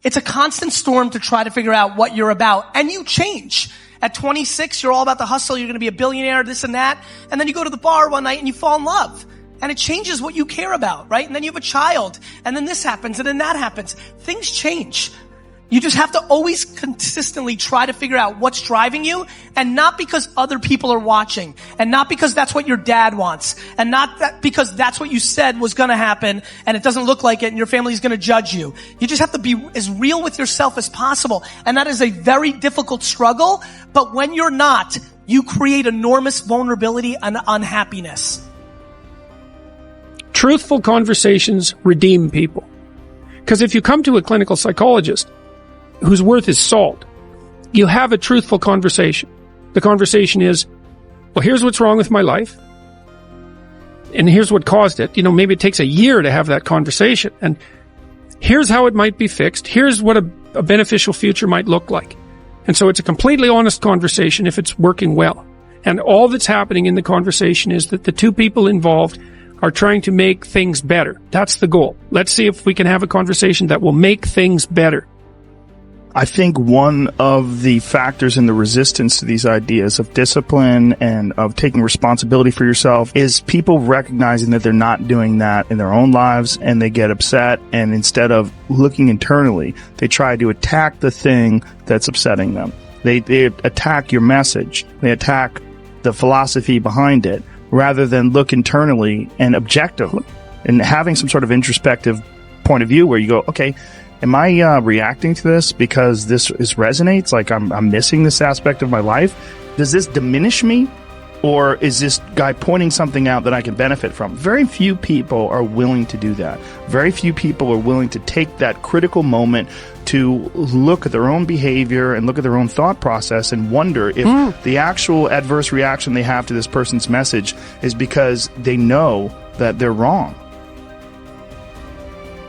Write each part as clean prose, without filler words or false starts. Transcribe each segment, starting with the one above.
It's a constant storm to try to figure out what you're about. And you change. At 26, you're all about the hustle. You're going to be a billionaire, this and that. And then you go to the bar one night and you fall in love. And it changes what you care about, right? And then you have a child. And then this happens and then that happens. Things change. You just have to always consistently try to figure out what's driving you, and not because other people are watching, and not because that's what your dad wants, and not that because that's what you said was going to happen and it doesn't look like it and your family's going to judge you. You just have to be as real with yourself as possible. And that is a very difficult struggle. But when you're not, you create enormous vulnerability and unhappiness. Truthful conversations redeem people. Because if you come to a clinical psychologist whose worth is salt, you have a truthful conversation. The conversation is, well, here's what's wrong with my life, and here's what caused it. You know, maybe it takes a year to have that conversation, and here's how it might be fixed. Here's what a beneficial future might look like. And so it's a completely honest conversation if it's working well. And all that's happening in the conversation is that the two people involved are trying to make things better. That's the goal. Let's see if we can have a conversation that will make things better. I think one of the factors in the resistance to these ideas of discipline and of taking responsibility for yourself is people recognizing that they're not doing that in their own lives, and they get upset, and instead of looking internally, they try to attack the thing that's upsetting them. They attack your message. They attack the philosophy behind it rather than look internally and objectively and having some sort of introspective point of view where you go, okay, am I reacting to this because this resonates? Like I'm missing this aspect of my life? Does this diminish me? Or is this guy pointing something out that I can benefit from? Very few people are willing to do that. Very few people are willing to take that critical moment to look at their own behavior and look at their own thought process and wonder if the actual adverse reaction they have to this person's message is because they know that they're wrong.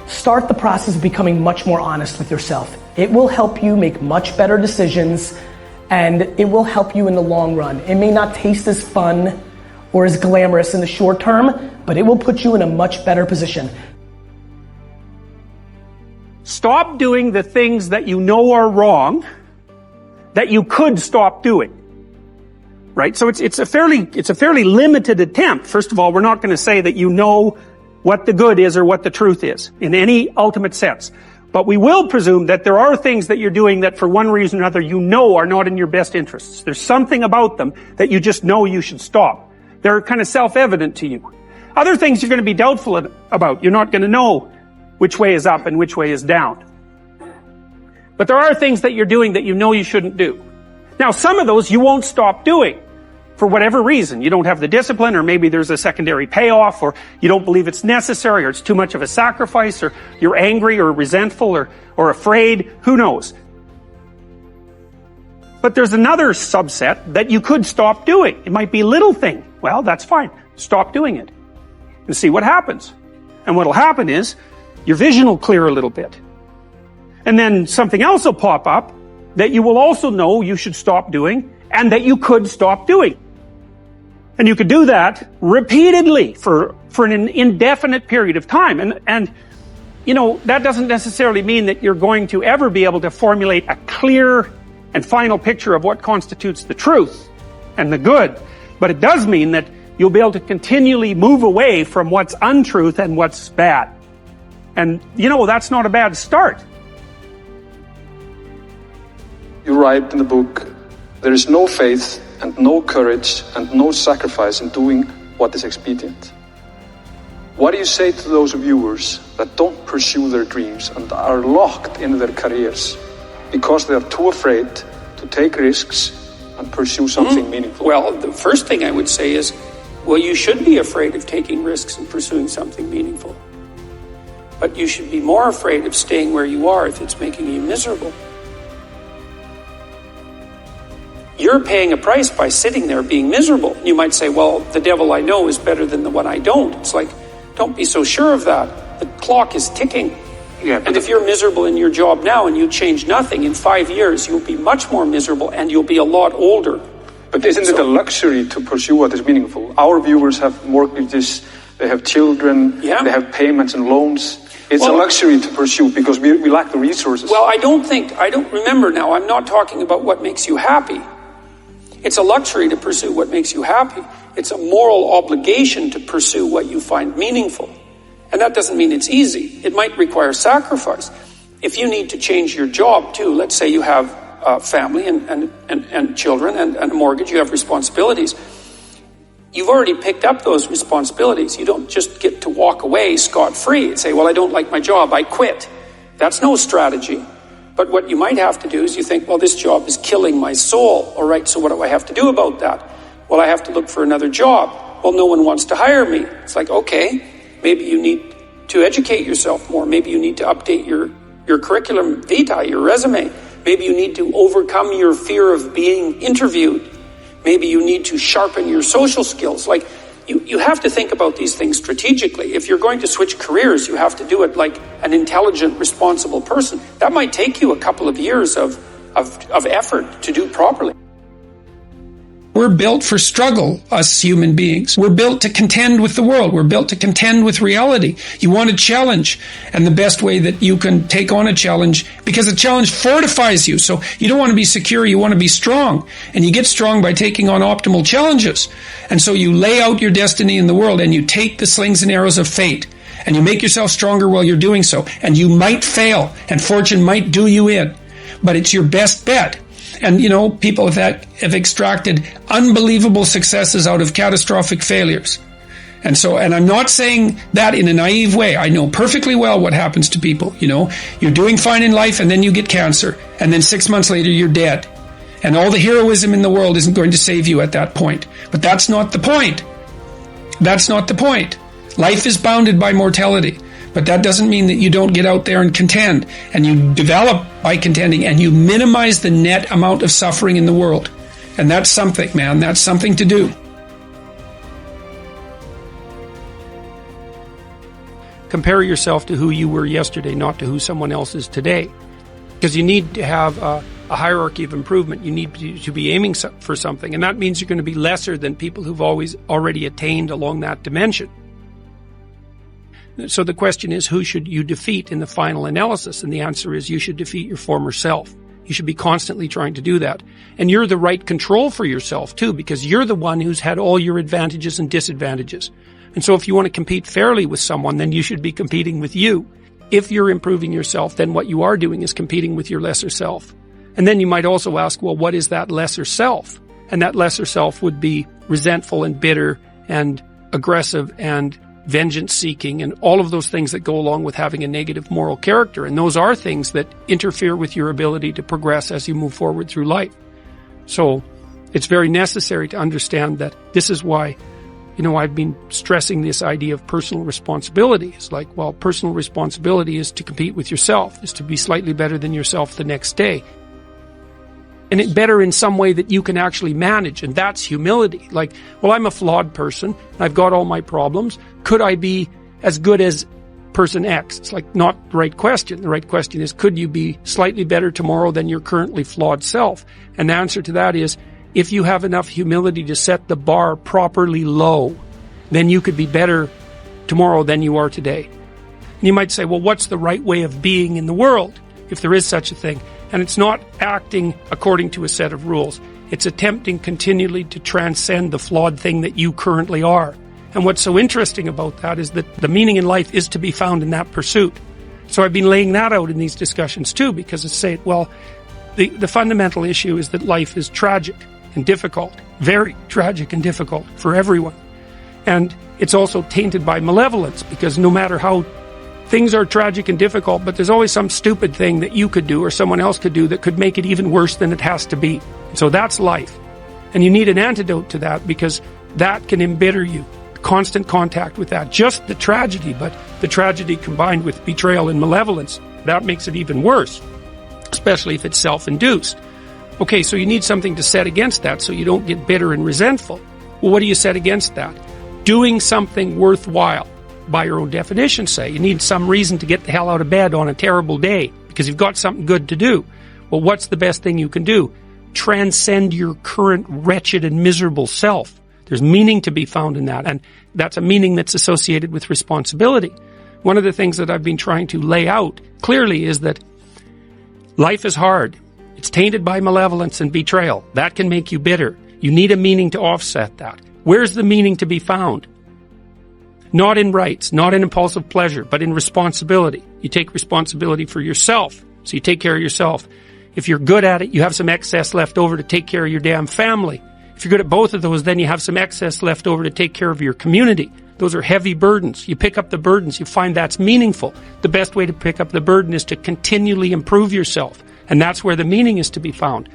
Start the process of becoming much more honest with yourself. It will help you make much better decisions, and it will help you in the long run. It may not taste as fun or as glamorous in the short term, but it will put you in a much better position. Stop doing the things that you know are wrong that you could stop doing. Right? So it's a fairly limited attempt. First of all, we're not going to say that you know what the good is or what the truth is in any ultimate sense. But we will presume that there are things that you're doing that for one reason or another you know are not in your best interests. There's something about them that you just know you should stop. They're kind of self-evident to you. Other things you're going to be doubtful about. You're not going to know which way is up and which way is down. But there are things that you're doing that you know you shouldn't do. Now, some of those you won't stop doing. For whatever reason, you don't have the discipline, or maybe there's a secondary payoff, or you don't believe it's necessary, or it's too much of a sacrifice, or you're angry or resentful or afraid, who knows. But there's another subset that you could stop doing. It might be a little thing. Well, that's fine. Stop doing it and see what happens. And what'll happen is your vision will clear a little bit. And then something else will pop up that you will also know you should stop doing and that you could stop doing. And you could do that repeatedly for an indefinite period of time. And you know, that doesn't necessarily mean that you're going to ever be able to formulate a clear and final picture of what constitutes the truth and the good. But it does mean that you'll be able to continually move away from what's untruth and what's bad. And you know, that's not a bad start. You write in the book, there is no faith and no courage and no sacrifice in doing what is expedient. What do you say to those viewers that don't pursue their dreams and are locked in their careers because they are too afraid to take risks and pursue something meaningful? Well, the first thing I would say is, well, you should be afraid of taking risks and pursuing something meaningful. But you should be more afraid of staying where you are if it's making you miserable. You're paying a price by sitting there being miserable. You might say, well, the devil I know is better than the one I don't. It's like, don't be so sure of that. The clock is ticking. Yeah, and if you're miserable in your job now and you change nothing, in 5 years you'll be much more miserable and you'll be a lot older. But isn't it a luxury to pursue what is meaningful? Our viewers have mortgages, they have children, they have payments and loans. It's a luxury to pursue because we lack the resources. Well, I don't remember now, I'm not talking about what makes you happy. It's a luxury to pursue what makes you happy. It's a moral obligation to pursue what you find meaningful. And that doesn't mean it's easy. It might require sacrifice. If you need to change your job too, let's say you have a family and children and a mortgage, you have responsibilities. You've already picked up those responsibilities. You don't just get to walk away scot-free and say, well, I don't like my job, I quit. That's no strategy. But what you might have to do is you think, well, this job is killing my soul. All right, so what do I have to do about that? Well, I have to look for another job. Well, no one wants to hire me. It's like, okay, maybe you need to educate yourself more. Maybe you need to update your curriculum vitae, your resume. Maybe you need to overcome your fear of being interviewed. Maybe you need to sharpen your social skills. Like, you have to think about these things strategically. If you're going to switch careers, you have to do it like an intelligent, responsible person. That might take you a couple of years of effort to do properly. We're built for struggle, us human beings. We're built to contend with the world. We're built to contend with reality. You want a challenge, and the best way that you can take on a challenge, because a challenge fortifies you. So you don't want to be secure, you want to be strong. And you get strong by taking on optimal challenges. And so you lay out your destiny in the world, and you take the slings and arrows of fate, and you make yourself stronger while you're doing so. And you might fail, and fortune might do you in, but it's your best bet. And, you know, people that have extracted unbelievable successes out of catastrophic failures. And I'm not saying that in a naive way. I know perfectly well what happens to people. You know, you're doing fine in life and then you get cancer. And then 6 months later, you're dead. And all the heroism in the world isn't going to save you at that point. But that's not the point. That's not the point. Life is bounded by mortality. But that doesn't mean that you don't get out there and contend, and you develop by contending, and you minimize the net amount of suffering in the world. And that's something, man. That's something to do. Compare yourself to who you were yesterday, not to who someone else is today. Because you need to have a hierarchy of improvement. You need to be aiming for something. And that means you're going to be lesser than people who've already attained along that dimension. So the question is, who should you defeat in the final analysis? And the answer is, you should defeat your former self. You should be constantly trying to do that. And you're the right control for yourself too, because you're the one who's had all your advantages and disadvantages. And so if you want to compete fairly with someone, then you should be competing with you. If you're improving yourself, then what you are doing is competing with your lesser self. And then you might also ask, well, what is that lesser self? And that lesser self would be resentful and bitter and aggressive and vengeance-seeking, and all of those things that go along with having a negative moral character. And those are things that interfere with your ability to progress as you move forward through life. So it's very necessary to understand that this is why, you know, I've been stressing this idea of personal responsibility. It's like, well, personal responsibility is to compete with yourself, is to be slightly better than yourself the next day. And it better in some way that you can actually manage, and that's humility. Like, well, I'm a flawed person, I've got all my problems. Could I be as good as person X? It's like not the right question. The right question is, could you be slightly better tomorrow than your currently flawed self? And the answer to that is, if you have enough humility to set the bar properly low, then you could be better tomorrow than you are today. And you might say, well, what's the right way of being in the world, if there is such a thing? And it's not acting according to a set of rules. It's attempting continually to transcend the flawed thing that you currently are. And what's so interesting about that is that the meaning in life is to be found in that pursuit. So I've been laying that out in these discussions too, because it's saying, well, the fundamental issue is that life is tragic and difficult, very tragic and difficult for everyone. And it's also tainted by malevolence, because no matter how things are tragic and difficult, but there's always some stupid thing that you could do or someone else could do that could make it even worse than it has to be. So that's life. And you need an antidote to that, because that can embitter you. Constant contact with that. Just the tragedy, but the tragedy combined with betrayal and malevolence, that makes it even worse, especially if it's self-induced. Okay, so you need something to set against that so you don't get bitter and resentful. Well, what do you set against that? Doing something worthwhile. By your own definition, say. You need some reason to get the hell out of bed on a terrible day because you've got something good to do. Well, what's the best thing you can do? Transcend your current wretched and miserable self. There's meaning to be found in that, and that's a meaning that's associated with responsibility. One of the things that I've been trying to lay out clearly is that life is hard. It's tainted by malevolence and betrayal. That can make you bitter. You need a meaning to offset that. Where's the meaning to be found? Not in rights, not in impulsive pleasure, but in responsibility. You take responsibility for yourself, so you take care of yourself. If you're good at it, you have some excess left over to take care of your damn family. If you're good at both of those, then you have some excess left over to take care of your community. Those are heavy burdens. You pick up the burdens, you find that's meaningful. The best way to pick up the burden is to continually improve yourself, and that's where the meaning is to be found.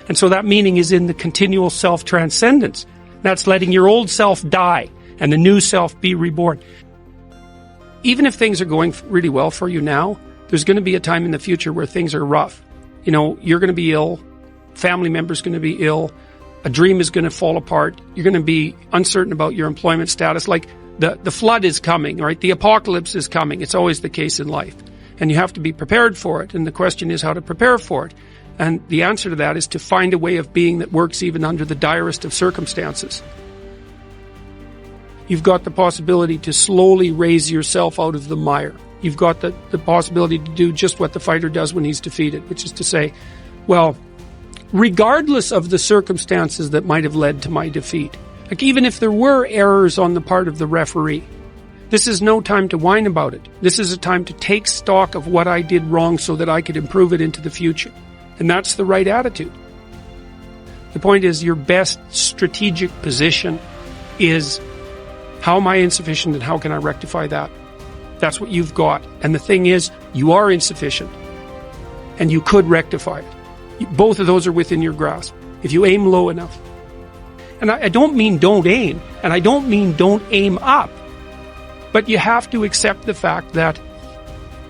And so that meaning is in the continual self-transcendence. That's letting your old self die and the new self be reborn. Even if things are going really well for you now, there's going to be a time in the future where things are rough. You know, you're going to be ill, family member's going to be ill, a dream is going to fall apart, you're going to be uncertain about your employment status, like the flood is coming, right? The apocalypse is coming. It's always the case in life. And you have to be prepared for it, and the question is how to prepare for it. And the answer to that is to find a way of being that works even under the direst of circumstances. You've got the possibility to slowly raise yourself out of the mire. You've got the possibility to do just what the fighter does when he's defeated, which is to say, well, regardless of the circumstances that might have led to my defeat, like even if there were errors on the part of the referee, this is no time to whine about it. This is a time to take stock of what I did wrong so that I could improve it into the future. And that's the right attitude. The point is, your best strategic position is, how am I insufficient and how can I rectify that? That's what you've got. And the thing is, you are insufficient and you could rectify it. Both of those are within your grasp if you aim low enough. And I don't mean don't aim, and I don't mean don't aim up, but you have to accept the fact that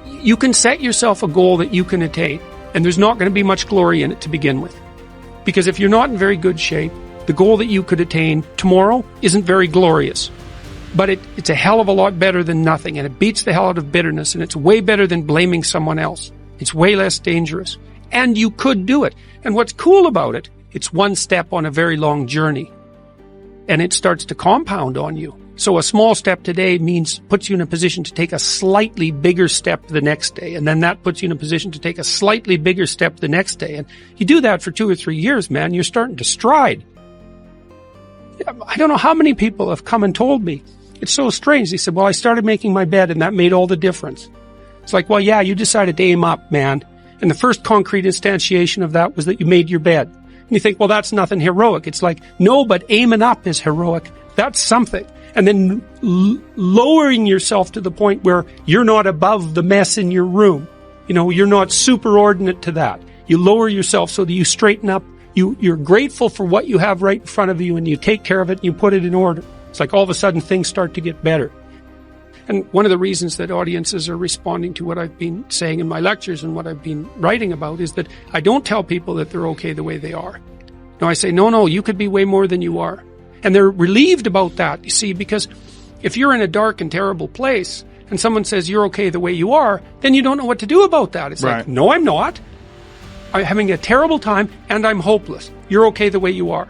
you can set yourself a goal that you can attain, and there's not going to be much glory in it to begin with. Because if you're not in very good shape, the goal that you could attain tomorrow isn't very glorious. But it's a hell of a lot better than nothing, and it beats the hell out of bitterness, and it's way better than blaming someone else. It's way less dangerous. And you could do it. And what's cool about it, it's one step on a very long journey. And it starts to compound on you. So a small step today puts you in a position to take a slightly bigger step the next day. And then that puts you in a position to take a slightly bigger step the next day. And you do that for 2 or 3 years, man, you're starting to stride. I don't know how many people have come and told me. It's so strange. They said, well, I started making my bed and that made all the difference. It's like, well, yeah, you decided to aim up, man. And the first concrete instantiation of that was that you made your bed. And you think, well, that's nothing heroic. It's like, no, but aiming up is heroic. That's something. And then lowering yourself to the point where you're not above the mess in your room. You know, you're not superordinate to that. You lower yourself so that you straighten up. You're grateful for what you have right in front of you, and you take care of it and you put it in order. It's like all of a sudden things start to get better. And one of the reasons that audiences are responding to what I've been saying in my lectures and what I've been writing about is that I don't tell people that they're okay the way they are. No, I say, no, you could be way more than you are. And they're relieved about that, you see, because if you're in a dark and terrible place and someone says you're okay the way you are, then you don't know what to do about that. It's like, no, I'm not. I'm having a terrible time and I'm hopeless. You're okay the way you are.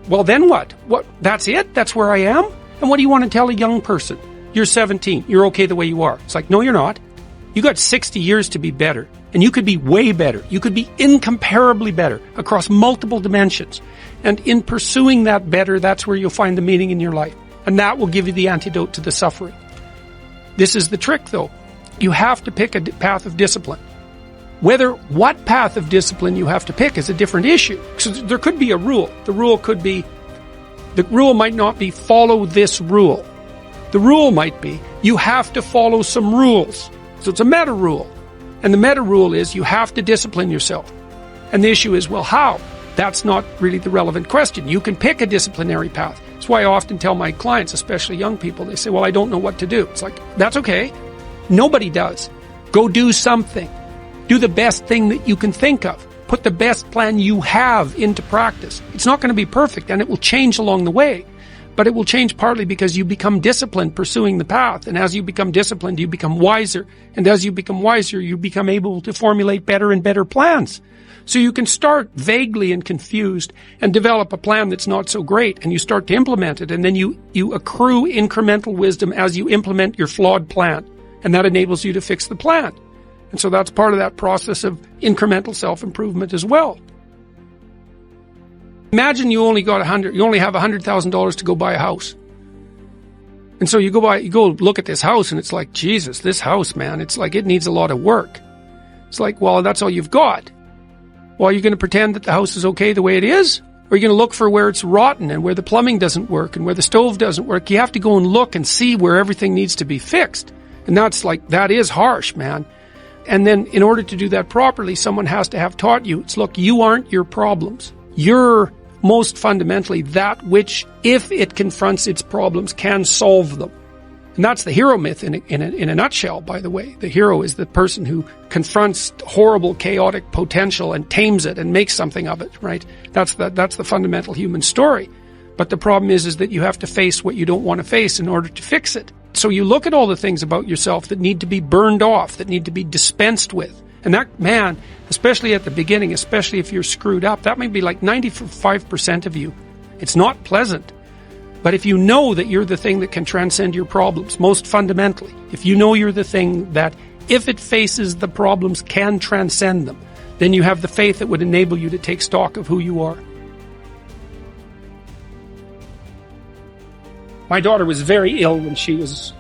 Well, then what? That's it? That's where I am? And what do you want to tell a young person? You're 17. You're okay the way you are. It's like, no, you're not. You got 60 years to be better. And you could be way better. You could be incomparably better across multiple dimensions. And in pursuing that better, that's where you'll find the meaning in your life. And that will give you the antidote to the suffering. This is the trick, though. You have to pick a path of discipline. What path of discipline you have to pick is a different issue. So there could be a rule. The rule might not be follow this rule. The rule might be you have to follow some rules. So it's a meta rule. And the meta rule is you have to discipline yourself. And the issue is, well, how? That's not really the relevant question. You can pick a disciplinary path. That's why I often tell my clients, especially young people, they say, well, I don't know what to do. It's like, that's okay. Nobody does. Go do something. Do the best thing that you can think of. Put the best plan you have into practice. It's not going to be perfect, and it will change along the way. But it will change partly because you become disciplined pursuing the path. And as you become disciplined, you become wiser. And as you become wiser, you become able to formulate better and better plans. So you can start vaguely and confused and develop a plan that's not so great, and you start to implement it, and then you accrue incremental wisdom as you implement your flawed plan. And that enables you to fix the plan. And so that's part of that process of incremental self-improvement as well. Imagine you only have $100,000 to go buy a house. And so you go look at this house, and it's like, Jesus, this house, man, it's like it needs a lot of work. It's like, well, that's all you've got. Well, are you going to pretend that the house is okay the way it is? Or are you going to look for where it's rotten and where the plumbing doesn't work and where the stove doesn't work? You have to go and look and see where everything needs to be fixed. And that is harsh, man. And then in order to do that properly, someone has to have taught you, look, you aren't your problems. You're most fundamentally that which, if it confronts its problems, can solve them. And that's the hero myth in a nutshell, by the way. The hero is the person who confronts horrible, chaotic potential and tames it and makes something of it, right? That's the fundamental human story. But the problem is that you have to face what you don't want to face in order to fix it. So you look at all the things about yourself that need to be burned off, that need to be dispensed with. And that, man, especially at the beginning, especially if you're screwed up, that may be like 95% of you. It's not pleasant. But if you know that you're the thing that can transcend your problems, most fundamentally, if you know you're the thing that, if it faces the problems, can transcend them, then you have the faith that would enable you to take stock of who you are. My daughter was very ill when she was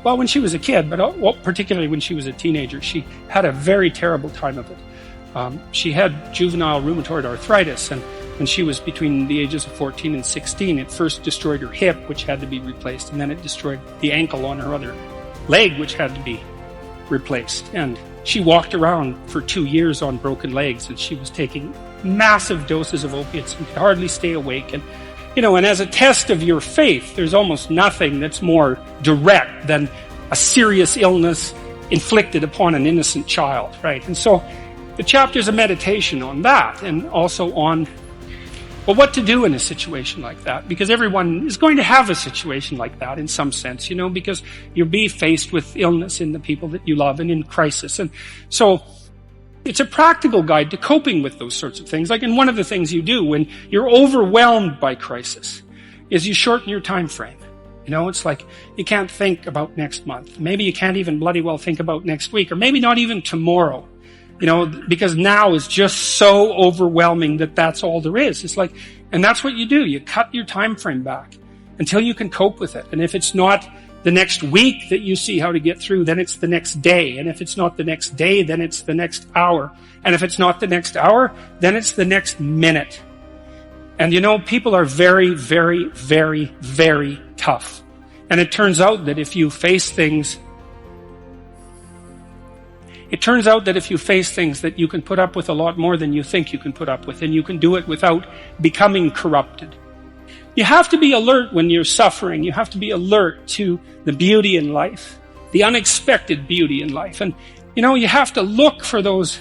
a kid, but particularly when she was a teenager. She had a very terrible time of it. She had juvenile rheumatoid arthritis, and when she was between the ages of 14 and 16, it first destroyed her hip, which had to be replaced, and then it destroyed the ankle on her other leg, which had to be replaced. And she walked around for 2 years on broken legs, and she was taking massive doses of opiates and could hardly stay awake. And and as a test of your faith, there's almost nothing that's more direct than a serious illness inflicted upon an innocent child, right? And so the chapter's a meditation on that, and also on what to do in a situation like that, because everyone is going to have a situation like that in some sense, because you'll be faced with illness in the people that you love and in crisis. And so it's a practical guide to coping with those sorts of things. And one of the things you do when you're overwhelmed by crisis is you shorten your time frame. It's like you can't think about next month. Maybe you can't even bloody well think about next week, or maybe not even tomorrow. Because now is just so overwhelming that that's all there is. It's like, and that's what you do. You cut your time frame back until you can cope with it. And if it's not the next week that you see how to get through, then it's the next day. And if it's not the next day, then it's the next hour. And if it's not the next hour, then it's the next minute. And people are very, very, very, very tough. And it turns out that if you face things that you can put up with a lot more than you think you can put up with, and you can do it without becoming corrupted. You have to be alert when you're suffering. You have to be alert to the beauty in life, the unexpected beauty in life. And, you have to look for that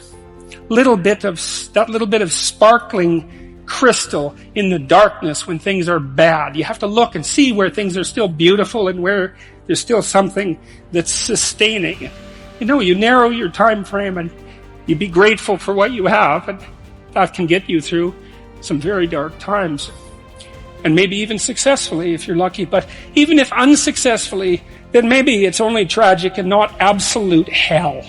little bit of sparkling crystal in the darkness when things are bad. You have to look and see where things are still beautiful and where there's still something that's sustaining. You narrow your time frame and you be grateful for what you have, and that can get you through some very dark times. And maybe even successfully if you're lucky. But even if unsuccessfully, then maybe it's only tragic and not absolute hell.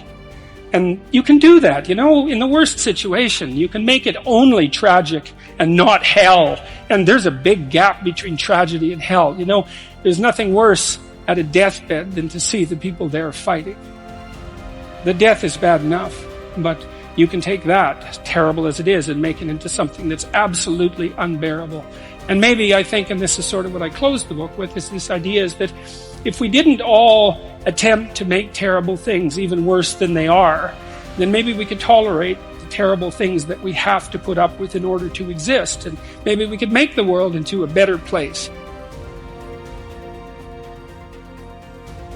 And you can do that, in the worst situation. You can make it only tragic and not hell. And there's a big gap between tragedy and hell. There's nothing worse at a deathbed than to see the people there fighting. The death is bad enough, but you can take that, as terrible as it is, and make it into something that's absolutely unbearable. And maybe I think, and this is sort of what I closed the book with, is this idea is that if we didn't all attempt to make terrible things even worse than they are, then maybe we could tolerate the terrible things that we have to put up with in order to exist. And maybe we could make the world into a better place.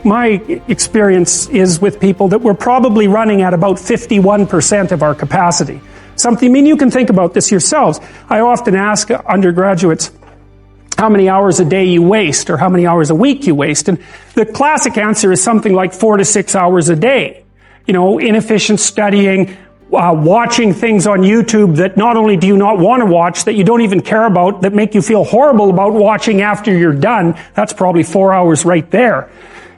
My experience is with people that we're probably running at about 51% of our capacity. You can think about this yourselves. I often ask undergraduates, how many hours a day you waste or how many hours a week you waste. And the classic answer is something like 4 to 6 hours a day. You know, inefficient studying, watching things on YouTube that not only do you not want to watch, that you don't even care about, that make you feel horrible about watching after you're done. That's probably 4 hours right there.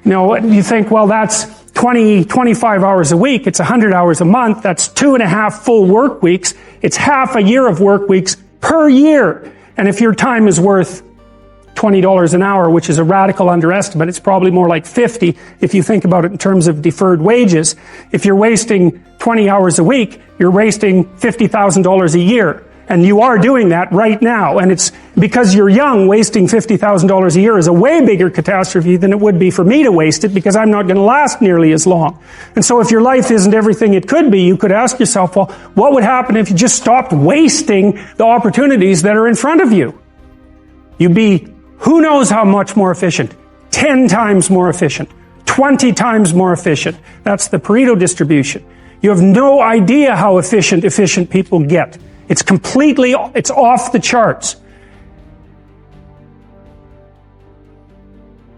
You know, you think, well, that's 25 hours a week. It's 100 hours a month. That's 2.5 full work weeks. It's half a year of work weeks per year. And if your time is worth $20 an hour, which is a radical underestimate, it's probably more like 50 if you think about it in terms of deferred wages. If you're wasting 20 hours a week, you're wasting $50,000 a year. And you are doing that right now. And it's because you're young, wasting $50,000 a year is a way bigger catastrophe than it would be for me to waste it, because I'm not going to last nearly as long. And so if your life isn't everything it could be, you could ask yourself, well, what would happen if you just stopped wasting the opportunities that are in front of you? You'd be who knows how much more efficient? 10 times more efficient. 20 times more efficient. That's the Pareto distribution. You have no idea how efficient people get. It's off the charts.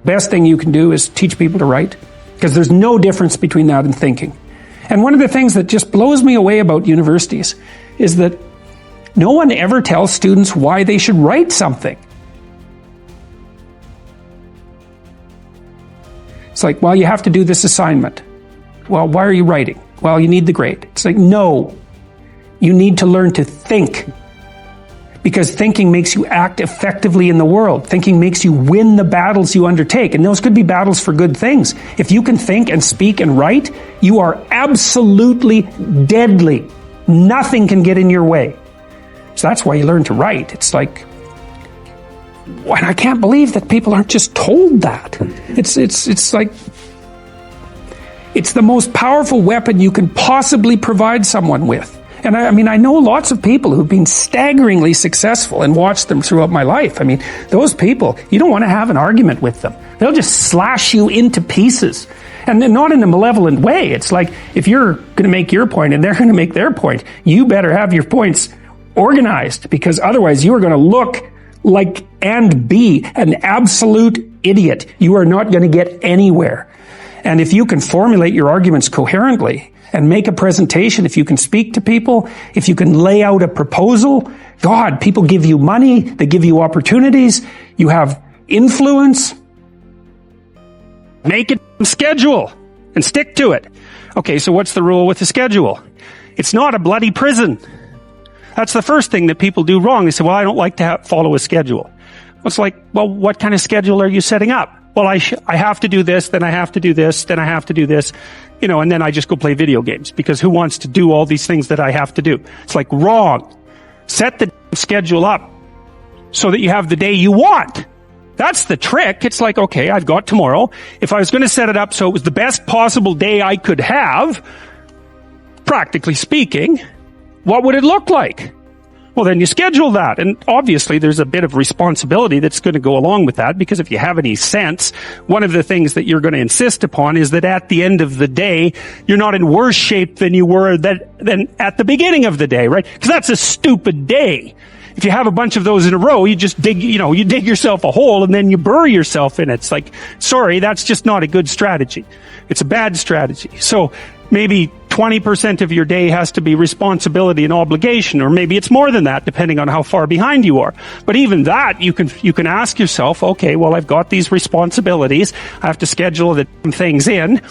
Best thing you can do is teach people to write, because there's no difference between that and thinking. And one of the things that just blows me away about universities is that no one ever tells students why they should write something. It's like, well, you have to do this assignment. Well, why are you writing? Well, you need the grade. It's like, no. You need to learn to think. Because thinking makes you act effectively in the world. Thinking makes you win the battles you undertake. And those could be battles for good things. If you can think and speak and write, you are absolutely deadly. Nothing can get in your way. So that's why you learn to write. It's like, and I can't believe that people aren't just told that. It's like, it's the most powerful weapon you can possibly provide someone with. And I mean, I know lots of people who've been staggeringly successful and watched them throughout my life. I mean, those people, you don't want to have an argument with them. They'll just slash you into pieces. And not in a malevolent way. It's like, if you're going to make your point and they're going to make their point, you better have your points organized, because otherwise you are going to look like and be an absolute idiot. You are not going to get anywhere. And if you can formulate your arguments coherently and make a presentation, if you can speak to people, if you can lay out a proposal, God, people give you money, they give you opportunities, you have influence. Make a schedule and stick to it. Okay, so what's the rule with the schedule? It's not a bloody prison. That's the first thing that people do wrong. They say, well, I don't like to follow a schedule. It's like, well, what kind of schedule are you setting up? Well, I have to do this, then I have to do this, then I have to do this, you know, and then I just go play video games, because who wants to do all these things that I have to do? It's like, wrong. Set the schedule up so that you have the day you want. That's the trick. It's like, okay, I've got tomorrow. If I was going to set it up so it was the best possible day I could have, practically speaking, what would it look like? Well, then you schedule that. And obviously there's a bit of responsibility that's going to go along with that, because if you have any sense, one of the things that you're going to insist upon is that at the end of the day, you're not in worse shape than you were than at the beginning of the day, right? Because that's a stupid day. If you have a bunch of those in a row, you just dig yourself a hole and then you bury yourself in it. It's like, sorry, that's just not a good strategy. It's a bad strategy. So maybe 20% of your day has to be responsibility and obligation, or maybe it's more than that, depending on how far behind you are. But even that, you can ask yourself, okay, well, I've got these responsibilities. I have to schedule the things in.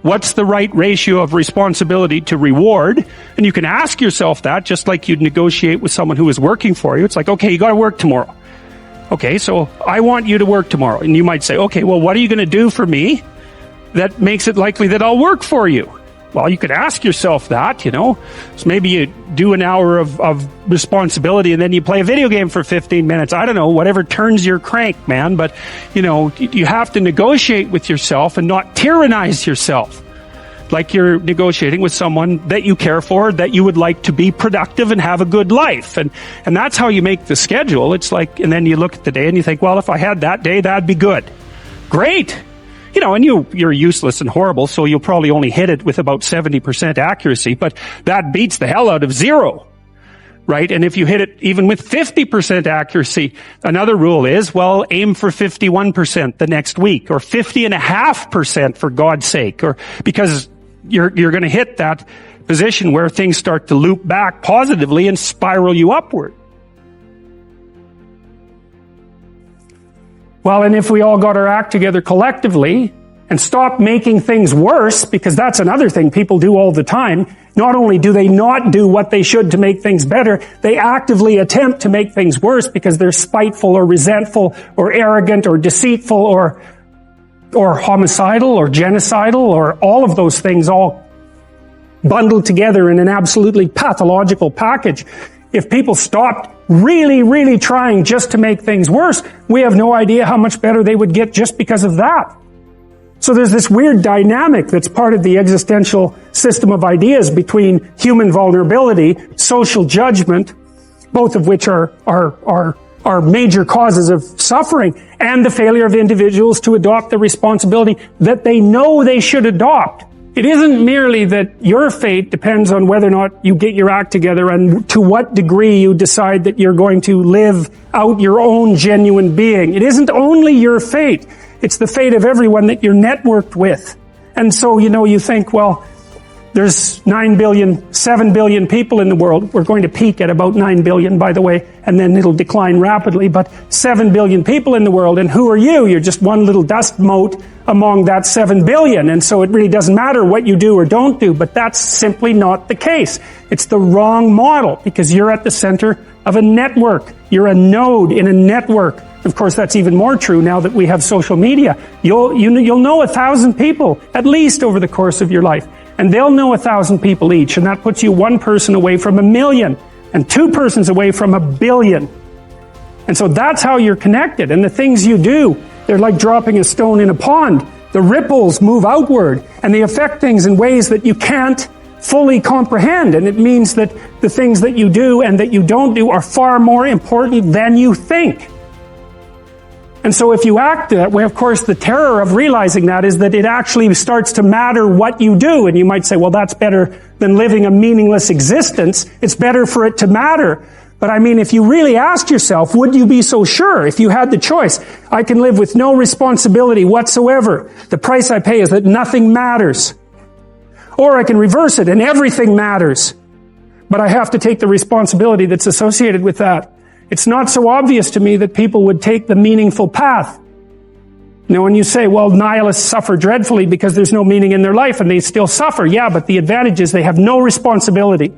What's the right ratio of responsibility to reward? And you can ask yourself that, just like you'd negotiate with someone who is working for you. It's like, okay, you got to work tomorrow. Okay, so I want you to work tomorrow. And you might say, okay, well, what are you going to do for me that makes it likely that I'll work for you? Well, you could ask yourself that, you know. So maybe you do an hour of responsibility and then you play a video game for 15 minutes. I don't know, whatever turns your crank, man. But, you know, you have to negotiate with yourself and not tyrannize yourself. Like you're negotiating with someone that you care for, that you would like to be productive and have a good life. And that's how you make the schedule. It's like, and then you look at the day and you think, well, if I had that day, that'd be good. Great. You know, and you're useless and horrible, so you'll probably only hit it with about 70% accuracy, but that beats the hell out of 0. right? And if you hit it even with 50% accuracy, another rule is, well, aim for 51% the next week, or 50.5% for God's sake, or because you're going to hit that position where things start to loop back positively and spiral you upward. Well, and if we all got our act together collectively and stopped making things worse, because that's another thing people do all the time, not only do they not do what they should to make things better, they actively attempt to make things worse because they're spiteful or resentful or arrogant or deceitful or homicidal or genocidal or all of those things all bundled together in an absolutely pathological package. If people stopped really trying just to make things worse, we have no idea how much better they would get just because of that. So there's this weird dynamic that's part of the existential system of ideas between human vulnerability, social judgment, both of which are major causes of suffering, and the failure of individuals to adopt the responsibility that they know they should adopt. It isn't merely that your fate depends on whether or not you get your act together and to what degree you decide that you're going to live out your own genuine being. It isn't only your fate. It's the fate of everyone that you're networked with. And so, you think, well, there's 7 billion people in the world. We're going to peak at about 9 billion, by the way, and then it'll decline rapidly, but 7 billion people in the world, and who are you? You're just one little dust mote among that 7 billion, and so it really doesn't matter what you do or don't do, but that's simply not the case. It's the wrong model, because you're at the center of a network. You're a node in a network. Of course, that's even more true now that we have social media. You'll know 1,000 people, at least over the course of your life. And they'll know 1,000 people each, and that puts you one person away from 1 million, and 2 persons away from 1 billion. And so that's how you're connected. And the things you do, they're like dropping a stone in a pond. The ripples move outward, and they affect things in ways that you can't fully comprehend. And it means that the things that you do and that you don't do are far more important than you think. And so if you act that way, of course, the terror of realizing that is that it actually starts to matter what you do. And you might say, well, that's better than living a meaningless existence. It's better for it to matter. But I mean, if you really asked yourself, would you be so sure if you had the choice? I can live with no responsibility whatsoever. The price I pay is that nothing matters. Or I can reverse it and everything matters. But I have to take the responsibility that's associated with that. It's not so obvious to me that people would take the meaningful path. When you say, well, nihilists suffer dreadfully because there's no meaning in their life and they still suffer. Yeah, but the advantage is they have no responsibility.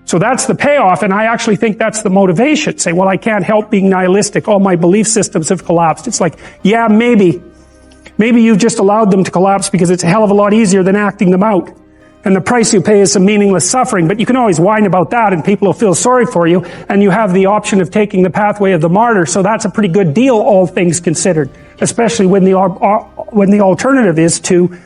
So that's the payoff, and I actually think that's the motivation. Say, well, I can't help being nihilistic. All my belief systems have collapsed. It's like, yeah, maybe. Maybe you've just allowed them to collapse because it's a hell of a lot easier than acting them out. And the price you pay is some meaningless suffering, but you can always whine about that and people will feel sorry for you, and you have the option of taking the pathway of the martyr, so that's a pretty good deal, all things considered, especially when the alternative is to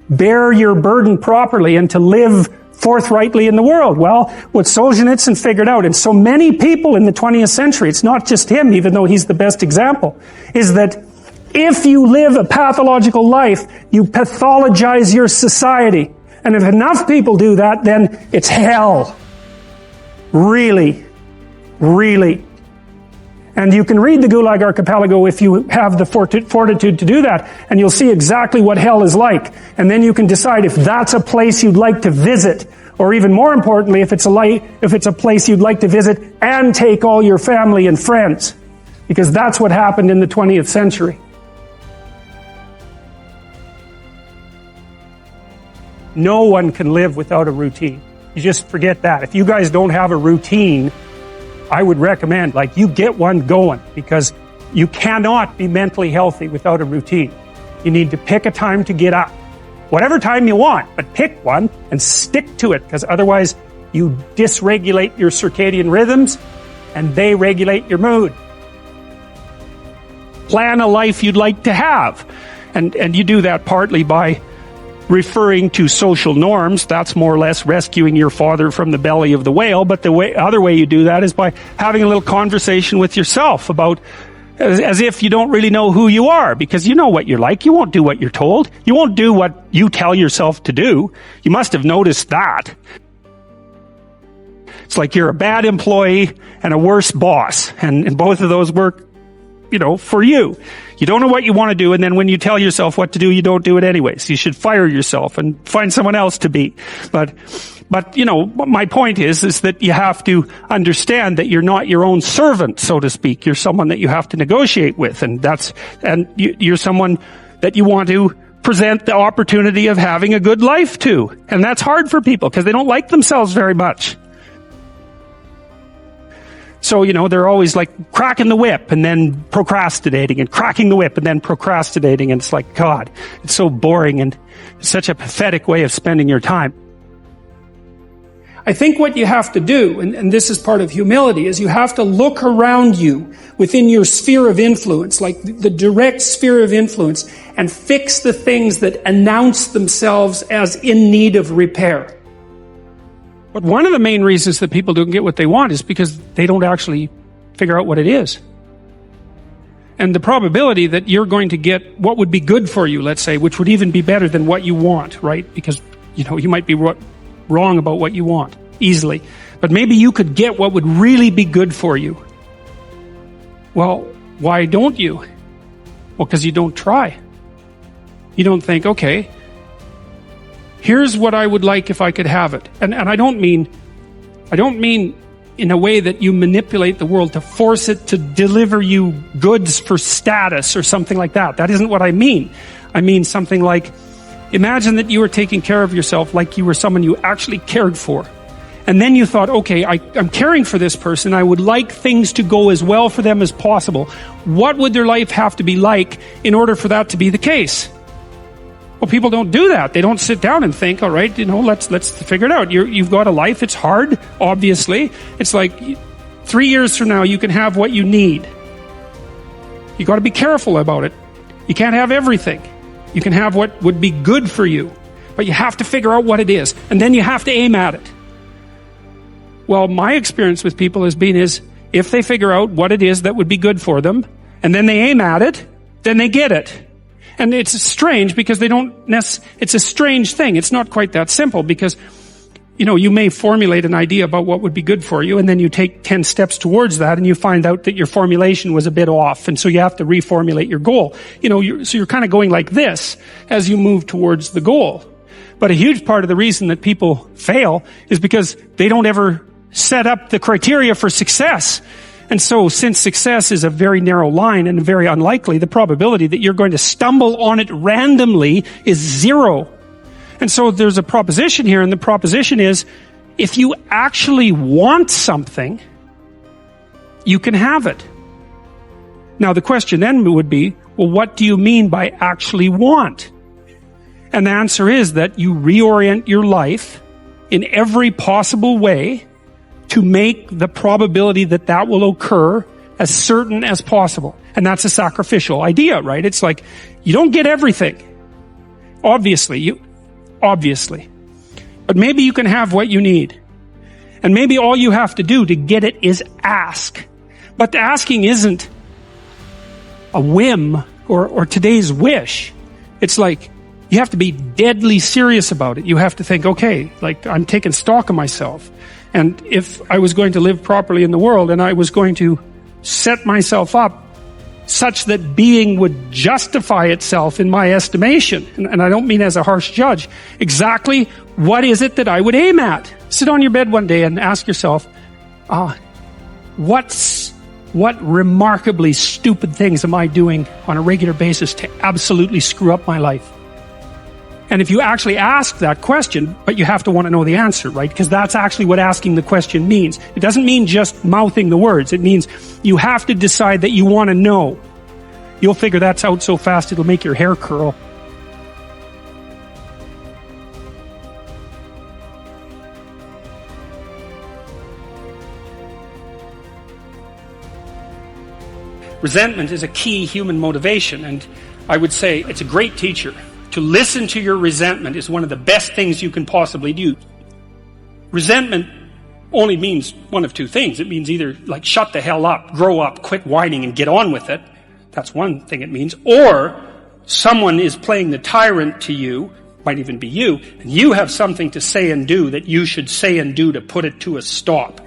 bear your burden properly and to live forthrightly in the world. Well, what Solzhenitsyn figured out, and so many people in the 20th century, it's not just him, even though he's the best example, is that if you live a pathological life, you pathologize your society. And if enough people do that, then it's hell. Really. And you can read the Gulag Archipelago if you have the fortitude to do that, and you'll see exactly what hell is like. And then you can decide if that's a place you'd like to visit, or even more importantly, if it's a place you'd like to visit and take all your family and friends. Because that's what happened in the 20th century. No one can live without a routine. You just forget that. If you guys don't have a routine, I would recommend, you get one going, because you cannot be mentally healthy without a routine. You need to pick a time to get up. Whatever time you want, but pick one and stick to it, because otherwise you dysregulate your circadian rhythms and they regulate your mood. Plan a life you'd like to have. And you do that partly by referring to social norms. That's more or less rescuing your father from the belly of the whale. But the other way you do that is by having a little conversation with yourself about, as if you don't really know who you are, because you know what you're like. You won't do what you're told. You won't do what you tell yourself to do. You must have noticed that. It's like you're a bad employee and a worse boss. And both of those work, for you. You don't know what you want to do, and then when you tell yourself what to do, you don't do it anyways. You should fire yourself and find someone else to be. But my point is that you have to understand that you're not your own servant, so to speak. You're someone that you have to negotiate with, and you're someone that you want to present the opportunity of having a good life to. And that's hard for people because they don't like themselves very much. So, they're always like cracking the whip and then procrastinating, and cracking the whip and then procrastinating. And it's like, God, it's so boring and such a pathetic way of spending your time. I think what you have to do, and this is part of humility, is you have to look around you within your sphere of influence, like the direct sphere of influence, and fix the things that announce themselves as in need of repair. But one of the main reasons that people don't get what they want is because they don't actually figure out what it is. And the probability that you're going to get what would be good for you, let's say, which would even be better than what you want, right? Because, you might be wrong about what you want, easily. But maybe you could get what would really be good for you. Well, why don't you? Well, because you don't try. You don't think, okay, here's what I would like if I could have it. And I don't mean in a way that you manipulate the world to force it to deliver you goods for status or something like that. That isn't what I mean. I mean something like, imagine that you were taking care of yourself like you were someone you actually cared for. And then you thought, okay, I'm caring for this person. I would like things to go as well for them as possible. What would their life have to be like in order for that to be the case? Well, people don't do that. They don't sit down and think, all right, let's figure it out. You've got a life. It's hard, obviously. It's like 3 years from now, you can have what you need. You got to be careful about it. You can't have everything. You can have what would be good for you, but you have to figure out what it is, and then you have to aim at it. Well, my experience with people has been if they figure out what it is that would be good for them, and then they aim at it, then they get it. And it's strange because it's a strange thing. It's not quite that simple because, you may formulate an idea about what would be good for you, and then you take 10 steps towards that, and you find out that your formulation was a bit off, and so you have to reformulate your goal. So you're kind of going like this as you move towards the goal. But a huge part of the reason that people fail is because they don't ever set up the criteria for success. And so, since success is a very narrow line and very unlikely, the probability that you're going to stumble on it randomly is 0. And so there's a proposition here, and the proposition is, if you actually want something, you can have it. Now the question then would be, well, what do you mean by actually want? And the answer is that you reorient your life in every possible way to make the probability that will occur as certain as possible. And that's a sacrificial idea, right? It's like, you don't get everything. Obviously. But maybe you can have what you need. And maybe all you have to do to get it is ask. But the asking isn't a whim or today's wish. It's like, you have to be deadly serious about it. You have to think, okay, like, I'm taking stock of myself. And if I was going to live properly in the world, and I was going to set myself up such that being would justify itself in my estimation, and I don't mean as a harsh judge, exactly what is it that I would aim at? Sit on your bed one day and ask yourself, what remarkably stupid things am I doing on a regular basis to absolutely screw up my life? And if you actually ask that question, but you have to want to know the answer, right? Because that's actually what asking the question means. It doesn't mean just mouthing the words. It means you have to decide that you want to know. You'll figure that's out so fast it'll make your hair curl. Resentment is a key human motivation, and I would say it's a great teacher. To listen to your resentment is one of the best things you can possibly do. Resentment only means one of two things. It means either like shut the hell up, grow up, quit whining and get on with it. That's one thing it means. Or someone is playing the tyrant to you might even be you, and you have something to say and do that you should say and do to put it to a stop.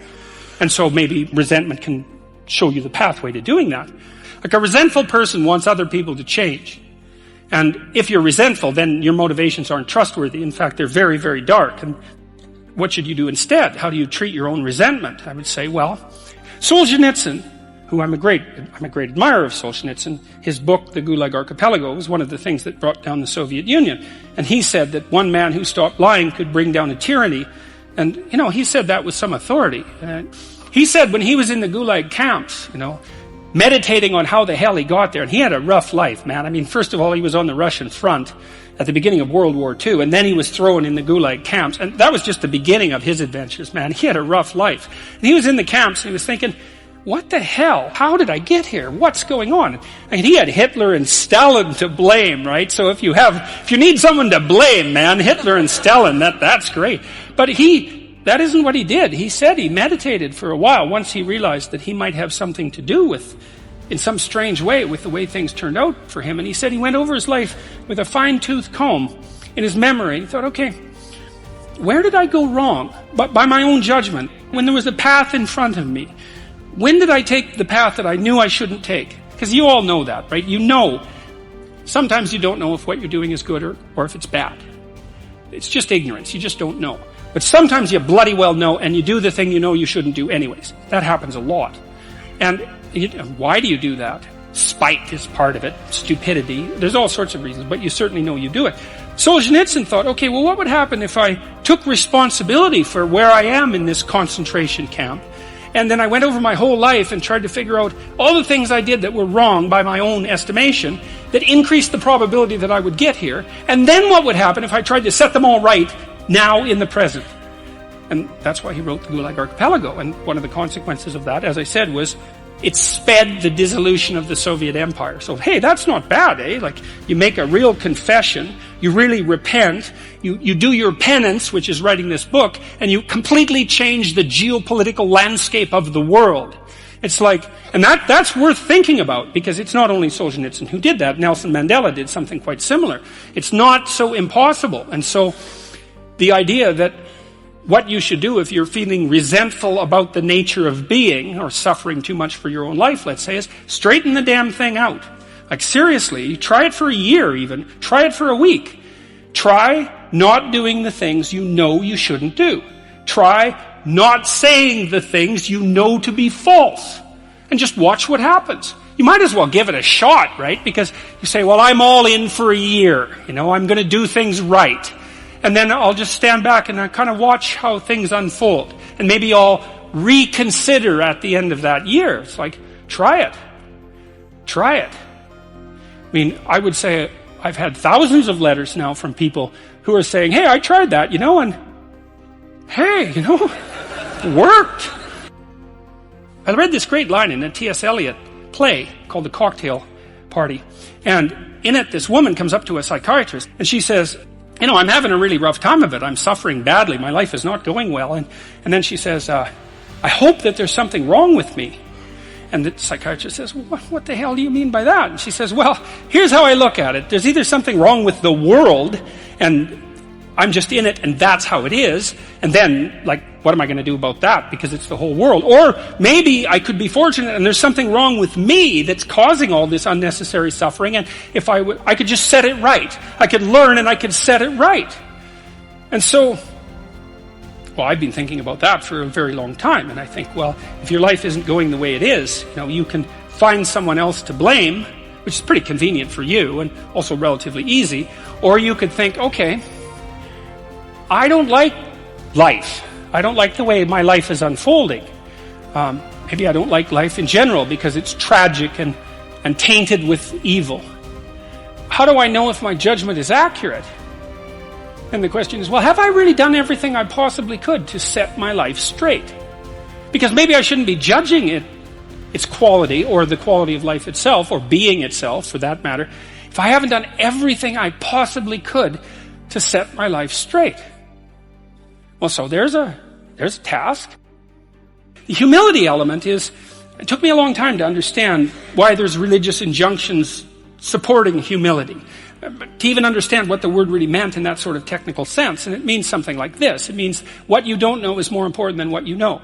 And so maybe resentment can show you the pathway to doing that. Like a resentful person wants other people to change. And if you're resentful, then your motivations aren't trustworthy. In fact, they're very, very dark. And what should you do instead? How do you treat your own resentment? I would say, well, Solzhenitsyn, who I'm a great admirer of Solzhenitsyn, his book, The Gulag Archipelago, was one of the things that brought down the Soviet Union. And he said that one man who stopped lying could bring down a tyranny. And, he said that with some authority. He said when he was in the Gulag camps, meditating on how the hell he got there, and he had a rough life, man. I mean, first of all, he was on the Russian front at the beginning of World War II, and then he was thrown in the Gulag camps, and that was just the beginning of his adventures, man. He had a rough life. And he was in the camps, and he was thinking, what the hell? How did I get here? What's going on? And he had Hitler and Stalin to blame, right? So if you need someone to blame, man, Hitler and Stalin, that's great. But that isn't what he did. He said he meditated for a while once he realized that he might have something to do with, in some strange way, with the way things turned out for him. And he said he went over his life with a fine-tooth comb in his memory. He thought, okay, where did I go wrong? But by my own judgment, when there was a path in front of me, when did I take the path that I knew I shouldn't take? Because you all know that, right? Sometimes you don't know if what you're doing is good or if it's bad. It's just ignorance. You just don't know. But sometimes you bloody well know, and you do the thing you know you shouldn't do anyways. That happens a lot. And why do you do that? Spite is part of it. Stupidity. There's all sorts of reasons, but you certainly know you do it. Solzhenitsyn thought, okay, well, what would happen if I took responsibility for where I am in this concentration camp, and then I went over my whole life and tried to figure out all the things I did that were wrong by my own estimation that increased the probability that I would get here, and then what would happen if I tried to set them all right now in the present? And that's why he wrote the Gulag Archipelago. And one of the consequences of that, as I said, was it sped the dissolution of the Soviet Empire. So, hey, that's not bad, eh? Like, you make a real confession, you really repent, you do your penance, which is writing this book, and you completely change the geopolitical landscape of the world. It's like, and that's worth thinking about, because it's not only Solzhenitsyn who did that. Nelson Mandela did something quite similar. It's not so impossible. And so, the idea that what you should do if you're feeling resentful about the nature of being, or suffering too much for your own life, let's say, is straighten the damn thing out. Like, seriously, try it for a year even. Try it for a week. Try not doing the things you know you shouldn't do. Try not saying the things you know to be false. And just watch what happens. You might as well give it a shot, right? Because you say, well, I'm all in for a year. I'm going to do things right. And then I'll just stand back and I kind of watch how things unfold. And maybe I'll reconsider at the end of that year. It's like, try it. Try it. I mean, I would say I've had thousands of letters now from people who are saying, hey, I tried that, and hey, it worked. I read this great line in a T.S. Eliot play called The Cocktail Party. And in it, this woman comes up to a psychiatrist and she says, I'm having a really rough time of it. I'm suffering badly. My life is not going well. And then she says, I hope that there's something wrong with me. And the psychiatrist says, well, what the hell do you mean by that? And she says, well, here's how I look at it. There's either something wrong with the world, and I'm just in it, and that's how it is. And then, what am I going to do about that? Because it's the whole world. Or maybe I could be fortunate and there's something wrong with me that's causing all this unnecessary suffering. And if I could just set it right. I could learn and I could set it right. And so, I've been thinking about that for a very long time. And I think, if your life isn't going the way it is, you can find someone else to blame, which is pretty convenient for you and also relatively easy. Or you could think, okay, I don't like life. I don't like the way my life is unfolding. Maybe I don't like life in general because it's tragic and tainted with evil. How do I know if my judgment is accurate? And the question is, have I really done everything I possibly could to set my life straight? Because maybe I shouldn't be judging its quality or the quality of life itself or being itself for that matter if I haven't done everything I possibly could to set my life straight. Well, so there's a task. The humility element it took me a long time to understand why there's religious injunctions supporting humility. to even understand what the word really meant in that sort of technical sense. And it means something like this. It means what you don't know is more important than what you know.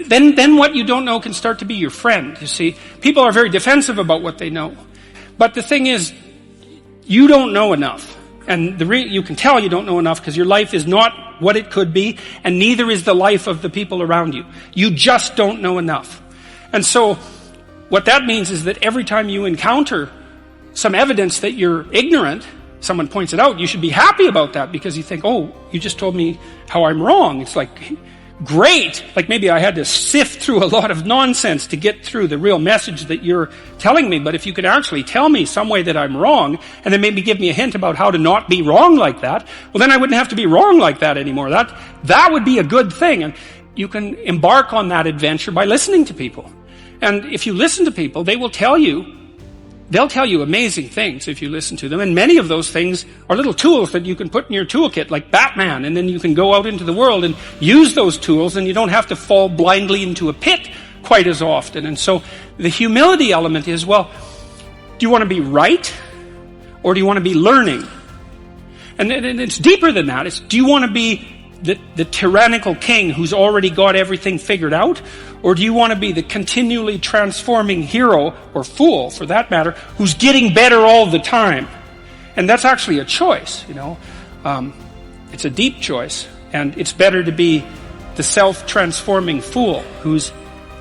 Then what you don't know can start to be your friend, you see. People are very defensive about what they know. But the thing is, you don't know enough. And you can tell you don't know enough because your life is not what it could be, and neither is the life of the people around you. You just don't know enough. And so, what that means is that every time you encounter some evidence that you're ignorant, someone points it out, you should be happy about that because you think, oh, you just told me how I'm wrong. It's like, great. Like maybe I had to sift through a lot of nonsense to get through the real message that you're telling me. But if you could actually tell me some way that I'm wrong and then maybe give me a hint about how to not be wrong like that, well, then I wouldn't have to be wrong like that anymore. That would be a good thing. And you can embark on that adventure by listening to people. And if you listen to people, they'll tell you amazing things if you listen to them. And many of those things are little tools that you can put in your toolkit, like Batman. And then you can go out into the world and use those tools, and you don't have to fall blindly into a pit quite as often. And so the humility element is, well, do you want to be right? Or do you want to be learning? And it's deeper than that. It's, do you want to be the tyrannical king who's already got everything figured out? Or do you want to be the continually transforming hero, or fool for that matter, who's getting better all the time? And that's actually a choice, you know. It's a deep choice. And it's better to be the self-transforming fool who's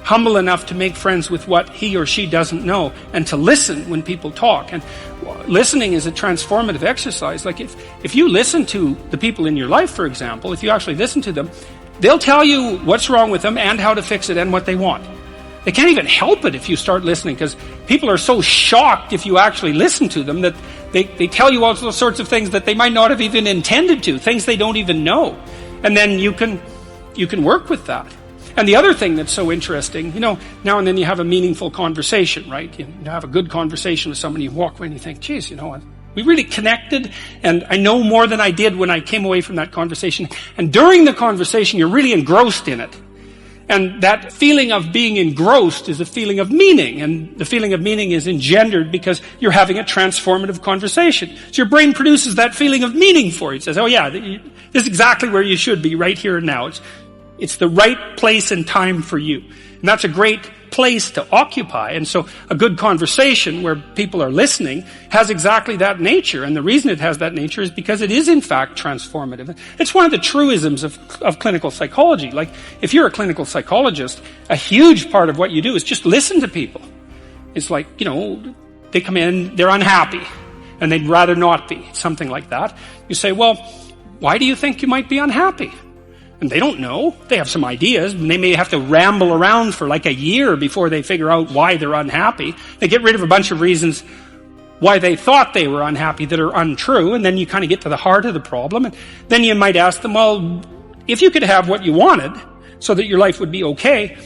humble enough to make friends with what he or she doesn't know, and to listen when people talk. And listening is a transformative exercise. Like if you listen to the people in your life, for example, if you actually listen to them, they'll tell you what's wrong with them and how to fix it and what they want. They can't even help it if you start listening, because people are so shocked if you actually listen to them that they tell you all sorts of things that they might not have even intended to, things they don't even know. And then you can work with that. And the other thing that's so interesting, you know, now and then you have a meaningful conversation, right? You have a good conversation with somebody, you walk away and you think, geez, you know, we really connected, and I know more than I did when I came away from that conversation. And during the conversation, you're really engrossed in it. And that feeling of being engrossed is a feeling of meaning. And the feeling of meaning is engendered because you're having a transformative conversation. So your brain produces that feeling of meaning for you. It says, oh yeah, this is exactly where you should be right here and now. It's the right place and time for you. And that's a great place to occupy. And so a good conversation where people are listening has exactly that nature. And the reason it has that nature is because it is in fact transformative. It's one of the truisms of clinical psychology. Like if you're a clinical psychologist, a huge part of what you do is just listen to people. It's like, you know, they come in, they're unhappy and they'd rather not be, something like that. You say, well, why do you think you might be unhappy? And they don't know. They have some ideas, and they may have to ramble around for like a year before they figure out why they're unhappy. They get rid of a bunch of reasons why they thought they were unhappy that are untrue, and then you kind of get to the heart of the problem. And then you might ask them, well, if you could have what you wanted so that your life would be okay,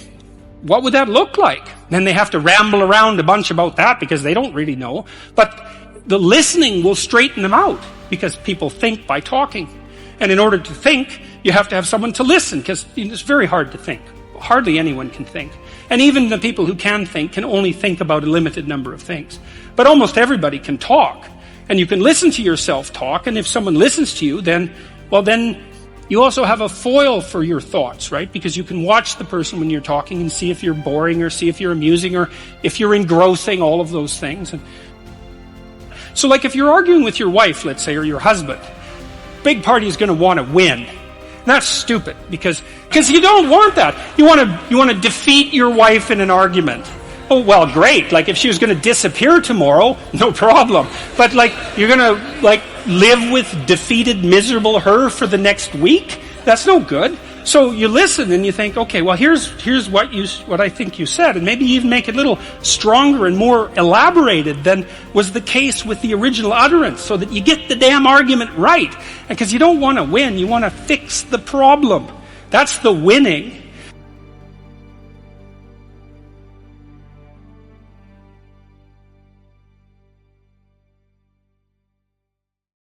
what would that look like? Then they have to ramble around a bunch about that because they don't really know. But the listening will straighten them out, because people think by talking. And in order to think, you have to have someone to listen, because it's very hard to think. Hardly anyone can think. And even the people who can think can only think about a limited number of things. But almost everybody can talk. And you can listen to yourself talk, and if someone listens to you, then you also have a foil for your thoughts, right? Because you can watch the person when you're talking and see if you're boring, or see if you're amusing, or if you're engrossing, all of those things. And so like if you're arguing with your wife, let's say, or your husband, big party is going to want to win. And that's stupid, because you don't want that. You want to defeat your wife in an argument. Oh, well, great. Like if she was going to disappear tomorrow, no problem. But like you're going to like live with defeated, miserable her for the next week? That's no good. So you listen and you think, okay, well here's what I think you said, and maybe even make it a little stronger and more elaborated than was the case with the original utterance, so that you get the damn argument right. Because you don't want to win, you want to fix the problem. That's the winning.